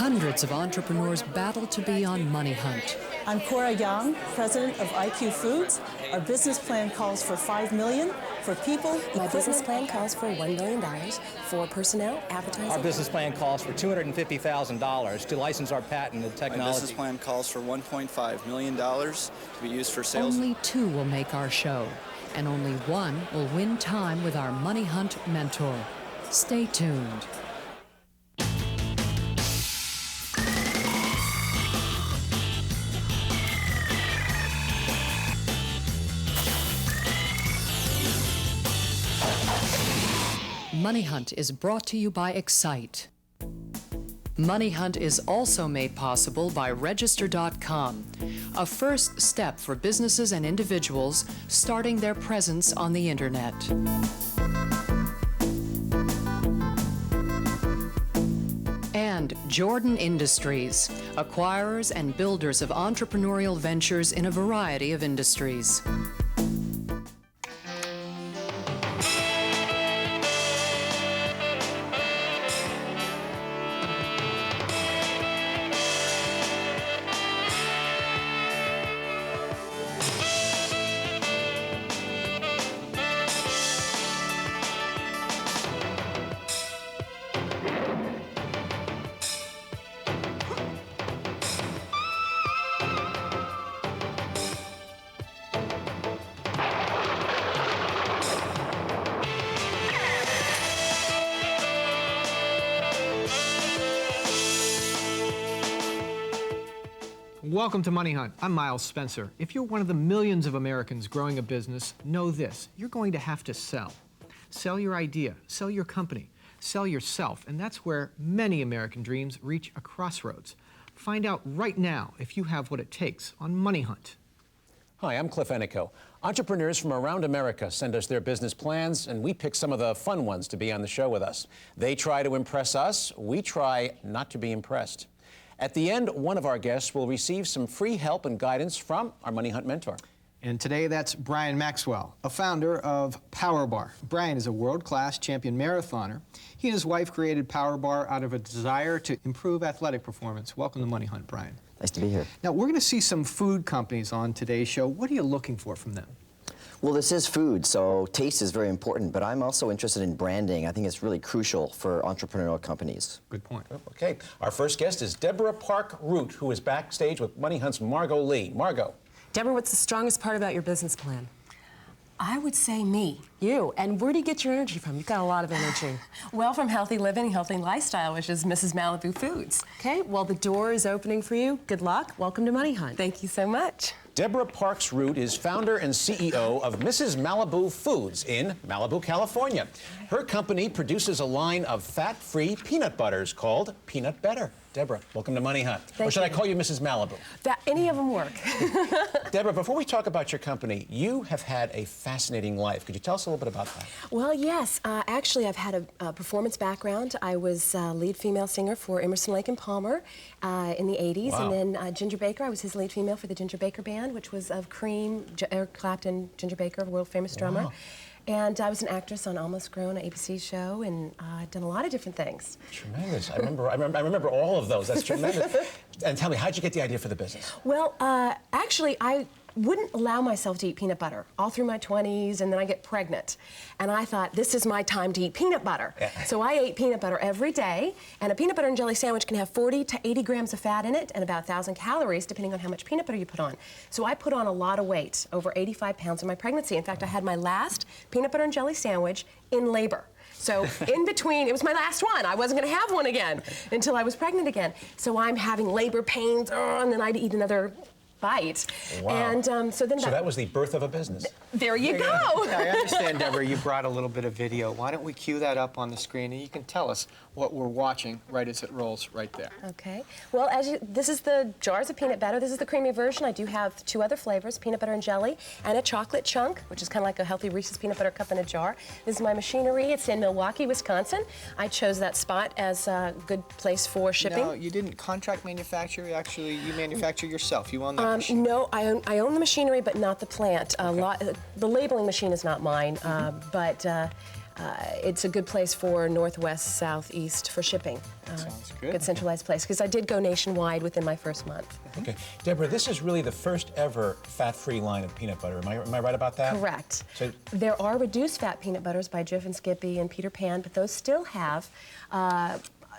Hundreds of entrepreneurs battle to be on MoneyHunt. I'm Cora Young, president of IQ Foods. Our business plan calls for $5 million for people. My business plan calls for $1 million for personnel, advertising. Our business plan calls for $250,000 to license our patented technology. My business plan calls for $1.5 million to be used for sales. Only 2 will make our show, and only 1 will win time with our MoneyHunt mentor. Stay tuned. MoneyHunt is brought to you by Excite. MoneyHunt is also made possible by Register.com, a first step for businesses and individuals starting their presence on the internet. And Jordan Industries, acquirers and builders of entrepreneurial ventures in a variety of industries. Welcome to Money Hunt. I'm Miles Spencer. If you're one of the millions of Americans growing a business, know this: you're going to have to sell. Sell your idea, sell your company, sell yourself, and that's where many American dreams reach a crossroads. Find out right now if you have what it takes on Money Hunt. Hi, I'm Cliff Ennico. Entrepreneurs from around America send us their business plans, and we pick some of the fun ones to be on the show with us. They try to impress us. We try not to be impressed. At the end, one of our guests will receive some free help and guidance from our Money Hunt mentor. And today, that's Brian Maxwell, a founder of PowerBar. Brian is a world-class champion marathoner. He and his wife created PowerBar out of a desire to improve athletic performance. Welcome to Money Hunt, Brian. Nice to be here. Now, we're going to see some food companies on today's show. What are you looking for from them? Well, this is food, so taste is very important, but I'm also interested in branding. I think it's really crucial for entrepreneurial companies. Good point. Okay, our first guest is Deborah Park-Root, who is backstage with Money Hunt's Margot Lee. Margot. Deborah, what's the strongest part about your business plan? I would say me. You. And where do you get your energy from? You've got a lot of energy. Well, from healthy living, healthy lifestyle, which is Mrs. Malibu Foods. Okay, well, the door is opening for you. Good luck. Welcome to Money Hunt. Thank you so much. Deborah Parks-Root is founder and CEO of Mrs. Malibu Foods in Malibu, California. Her company produces a line of fat-free peanut butters called Peanut Better. Deborah, welcome to Money Hunt. Thank or should you. I call you Mrs. Malibu? Any of them work. Deborah, before we talk about your company, you have had a fascinating life. Could you tell us a little bit about that? Well, yes. Actually, I've had a performance background. I was lead female singer for Emerson, Lake and Palmer in the 80s. Wow. And then Ginger Baker, I was his lead female for the Ginger Baker Band, which was of Cream, Eric Clapton, Ginger Baker, world-famous drummer. Wow. And I was an actress on Almost Grown, an ABC show, and I've done a lot of different things. Tremendous. I remember all of those. That's tremendous. And tell me, how'd you get the idea for the business? Well, actually, I wouldn't allow myself to eat peanut butter all through my 20s, and then I get pregnant. And I thought, this is my time to eat peanut butter. Yeah. So I ate peanut butter every day, and a peanut butter and jelly sandwich can have 40 to 80 grams of fat in it and about 1,000 calories, depending on how much peanut butter you put on. So I put on a lot of weight, over 85 pounds in my pregnancy. In fact, I had my last peanut butter and jelly sandwich in labor. So in between, it was my last one. I wasn't going to have one again until I was pregnant again. So I'm having labor pains, and then I'd eat another bite. Wow. And so that was the birth of a business. There you go. I understand, Deborah, you brought a little bit of video. Why don't we cue that up on the screen, and you can tell us what we're watching right as it rolls right there. Okay. Well, this is the jars of peanut butter. This is the creamy version. I do have 2 other flavors, peanut butter and jelly, and a chocolate chunk, which is kind of like a healthy Reese's peanut butter cup in a jar. This is my machinery. It's in Milwaukee, Wisconsin. I chose that spot as a good place for shipping. No, you didn't contract manufacture. Actually, you manufacture yourself. You own that machine. No, I own the machinery, but not the plant. The labeling machine is not mine, but it's a good place for Northwest, Southeast for shipping. Sounds good. Good centralized place, because I did go nationwide within my first month. Okay. Deborah, this is really the first ever fat-free line of peanut butter. Am I right about that? Correct. So, there are reduced fat peanut butters by Jif and Skippy and Peter Pan, but those still have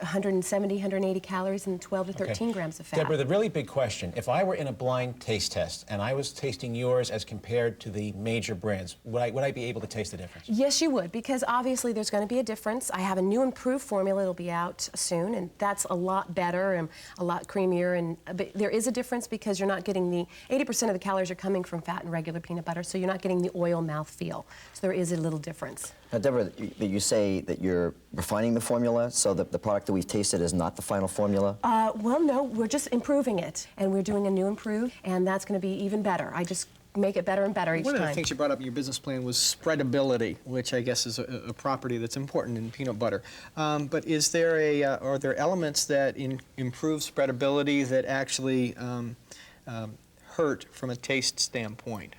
170, 180 calories and 12 to 13 grams of fat. Deborah, the really big question, if I were in a blind taste test and I was tasting yours as compared to the major brands, would I be able to taste the difference? Yes, you would, because obviously there's going to be a difference. I have a new improved formula. It'll be out soon, and that's a lot better and a lot creamier. And but there is a difference because you're not getting the 80% of the calories are coming from fat and regular peanut butter, so you're not getting the oil mouth feel. So there is a little difference. Now, Deborah, you say that you're refining the formula, so that the product that we've tasted is not the final formula? Well, no, we're just improving it, and we're doing a new improve, and that's going to be even better. I just make it better and better each time. One of the things you brought up in your business plan was spreadability, which I guess is a property that's important in peanut butter. But is there are there elements that improve spreadability that actually hurt from a taste standpoint?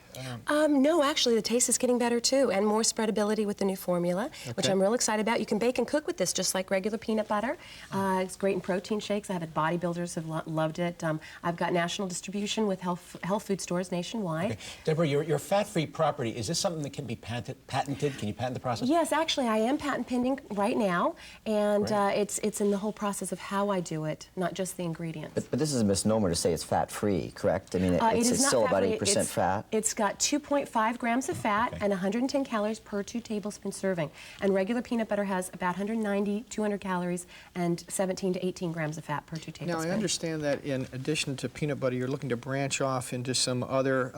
No, actually, the taste is getting better too, and more spreadability with the new formula, which I'm real excited about. You can bake and cook with this just like regular peanut butter. It's great in protein shakes. I have it. Bodybuilders have loved it. I've got national distribution with health food stores nationwide. Okay. Deborah, your fat-free property, is this something that can be patented? Can you patent the process? Yes, actually, I am patent pending right now, and it's in the whole process of how I do it, not just the ingredients. But this is a misnomer to say it's fat-free, correct? I mean, it's still about 8% fat. It's got 2.5 grams of fat and 110 calories per 2 tablespoon serving. And regular peanut butter has about 190, 200 calories and 17 to 18 grams of fat per 2 tablespoons. Now, I understand that in addition to peanut butter, you're looking to branch off into some other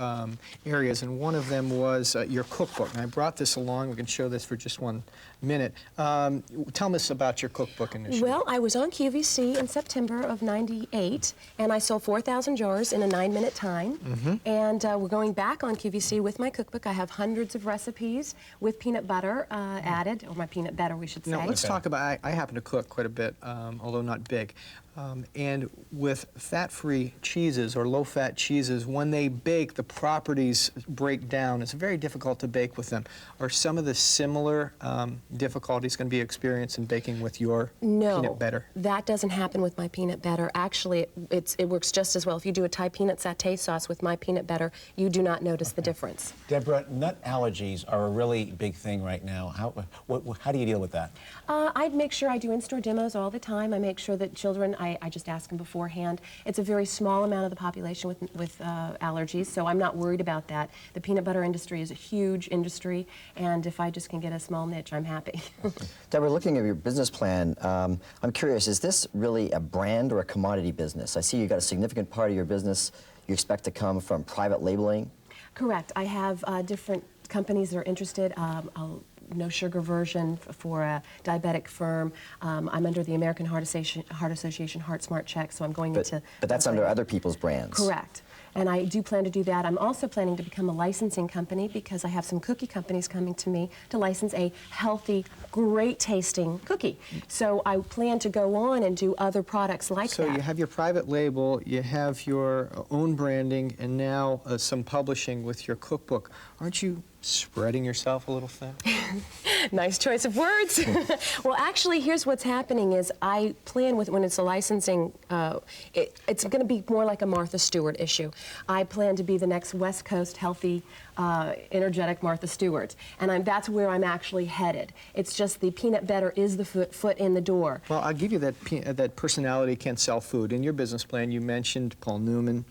areas, and one of them was your cookbook. And I brought this along. We can show this for just 1 minute. Tell us about your cookbook initiative. Well, I was on QVC in September of '98, and I sold 4,000 jars in a 9-minute time. And we're going back on QVC with my cookbook. I have hundreds of recipes with peanut butter added, or my peanut butter, we should say. Now, let's talk about, I happen to cook quite a bit, although not big. And with fat-free cheeses or low-fat cheeses, when they bake, the properties break down. It's very difficult to bake with them. Are some of the similar difficulties going to be experienced in baking with your peanut butter? No, that doesn't happen with my peanut butter. Actually, it works just as well. If you do a Thai peanut satay sauce with my peanut butter, you do not notice the difference. Deborah, nut allergies are a really big thing right now. How do you deal with that? I make sure I do in-store demos all the time. I make sure that children, I just ask them beforehand. It's a very small amount of the population with allergies, so I'm not worried about that. The peanut butter industry is a huge industry, and if I just can get a small niche, I'm happy. Deborah, looking at your business plan, I'm curious, is this really a brand or a commodity business? I see you got a significant part of your business you expect to come from private labeling. Correct. I have different companies that are interested. No sugar version for a diabetic firm. I'm under the American Heart Association Heart Smart Check, so I'm going into... But that's under other people's brands. Correct. And I do plan to do that. I'm also planning to become a licensing company because I have some cookie companies coming to me to license a healthy, great-tasting cookie. So I plan to go on and do other products like that. So you have your private label, you have your own branding, and now some publishing with your cookbook. Aren't you spreading yourself a little thin? Nice choice of words. Well, actually, here's what's happening is I plan with, when it's a licensing, it's going to be more like a Martha Stewart issue. I plan to be the next West Coast healthy, energetic Martha Stewart. And that's where I'm actually headed. It's just the peanut butter is the foot in the door. Well, I'll give you that personality can sell food. In your business plan, you mentioned Paul Newman,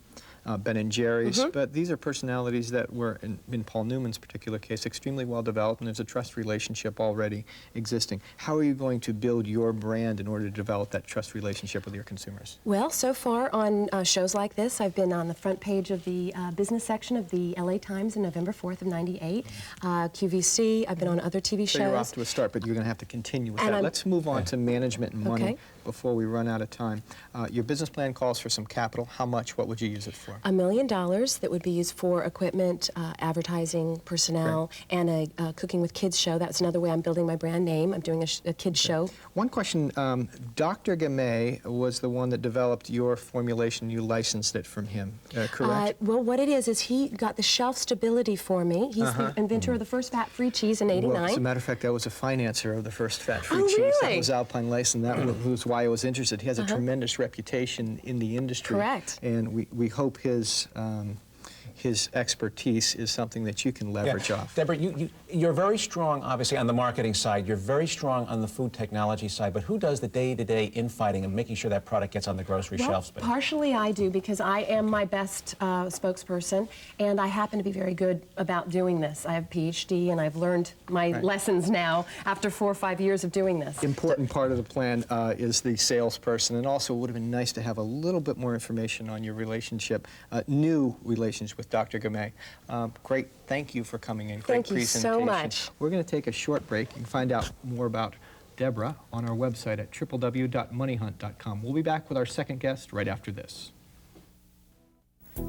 Ben & Jerry's, but these are personalities that were, in Paul Newman's particular case, extremely well developed, and there's a trust relationship already existing. How are you going to build your brand in order to develop that trust relationship with your consumers? Well, so far on shows like this, I've been on the front page of the business section of the LA Times in November 4th of '98, QVC, I've been on other TV shows. So you're off to a start, but you're going to have to continue with that. Let's move on to management and money before we run out of time. Your business plan calls for some capital. How much? What would you use it for? $1 million that would be used for equipment, advertising, personnel, and a Cooking with Kids show. That's another way I'm building my brand name. I'm doing a kids show. One question, Dr. Gamay was the one that developed your formulation. You licensed it from him, correct? Well, what it is he got the shelf stability for me. He's the inventor of the first fat-free cheese in '89. Well, as a matter of fact, I was a financer of the first fat-free Oh, cheese. really? That was Alpine License. That was why I was interested. He has a tremendous reputation in the industry. Correct. And we hope his expertise is something that you can leverage off. Deborah, you're very strong, obviously, on the marketing side. You're very strong on the food technology side, but who does the day-to-day infighting of making sure that product gets on the grocery shelves? Partially I do, because I am my best spokesperson, and I happen to be very good about doing this. I have a PhD, and I've learned my lessons now after 4 or 5 years of doing this. Important part of the plan is the salesperson, and also it would have been nice to have a little bit more information on your relationship, new relations with Dr. Gamay. Great, thank you for coming in. Great Thank you presentation. so much. We're going to take a short break. You can find out more about Deborah on our website at www.moneyhunt.com. We'll be back with our second guest right after this.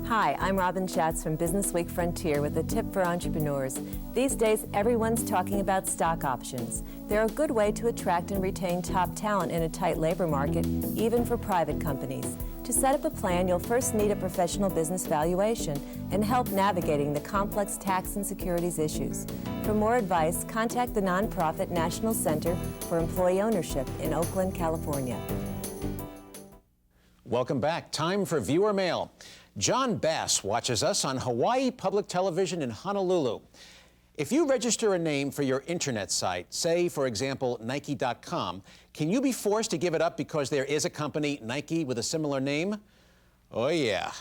Hi, I'm Robin Schatz from Business Week Frontier with a tip for entrepreneurs. These days, everyone's talking about stock options. They're a good way to attract and retain top talent in a tight labor market, even for private companies. To set up a plan, you'll first need a professional business valuation and help navigating the complex tax and securities issues. For more advice, contact the nonprofit National Center for Employee Ownership in Oakland, California. Welcome back. Time for viewer mail. John Bass watches us on Hawaii Public Television in Honolulu. If you register a name for your internet site, say, for example, Nike.com, can you be forced to give it up because there is a company, Nike, with a similar name? Oh, yeah.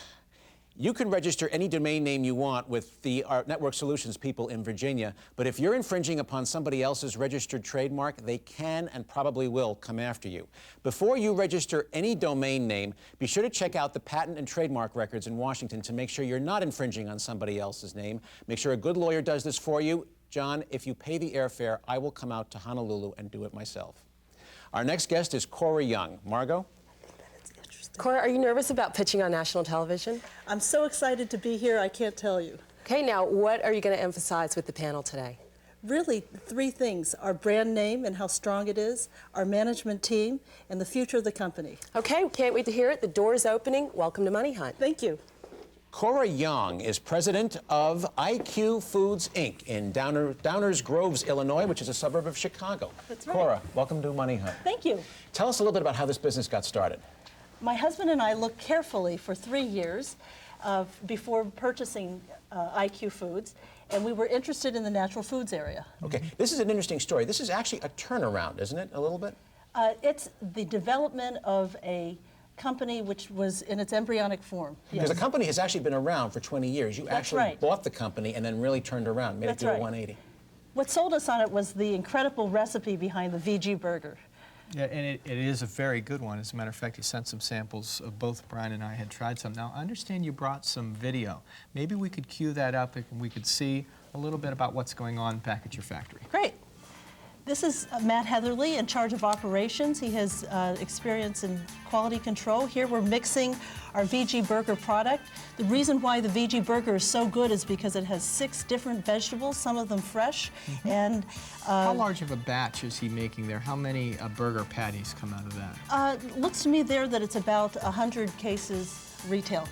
You can register any domain name you want with the Network Solutions people in Virginia, but if you're infringing upon somebody else's registered trademark, they can and probably will come after you. Before you register any domain name, be sure to check out the patent and trademark records in Washington to make sure you're not infringing on somebody else's name. Make sure a good lawyer does this for you. John, if you pay the airfare, I will come out to Honolulu and do it myself. Our next guest is Cora Young. Margot? Cora, are you nervous about pitching on national television? I'm so excited to be here, I can't tell you. Okay, now what are you going to emphasize with the panel today? Really, 3 things: our brand name and how strong it is, our management team, and the future of the company. Okay, can't wait to hear it. The door is opening. Welcome to Money Hunt. Thank you. Cora Young is president of IQ Foods, Inc. in Downers Groves, Illinois, which is a suburb of Chicago. That's right. Cora, welcome to Money Hunt. Thank you. Tell us a little bit about how this business got started. My husband and I looked carefully for 3 years before purchasing IQ Foods, and we were interested in the natural foods area. Okay, this is an interesting story. This is actually a turnaround, isn't it, a little bit? It's the development of a company which was in its embryonic form. Because the company has actually been around for 20 years. You actually bought the company and then really turned around, made it do a 180. What sold us on it was the incredible recipe behind the VG burger. Yeah, and it is a very good one. As a matter of fact, you sent some samples of both Brian and I had tried some. Now, I understand you brought some video. Maybe we could cue that up and we could see a little bit about what's going on back at your factory. Great. This is Matt Heatherly, in charge of operations. He has experience in quality control. Here we're mixing our VG burger product. The reason why the VG burger is so good is because it has 6 different vegetables, some of them fresh. And how large of a batch is he making there? How many burger patties come out of that? Looks to me there that it's about 100 cases retail.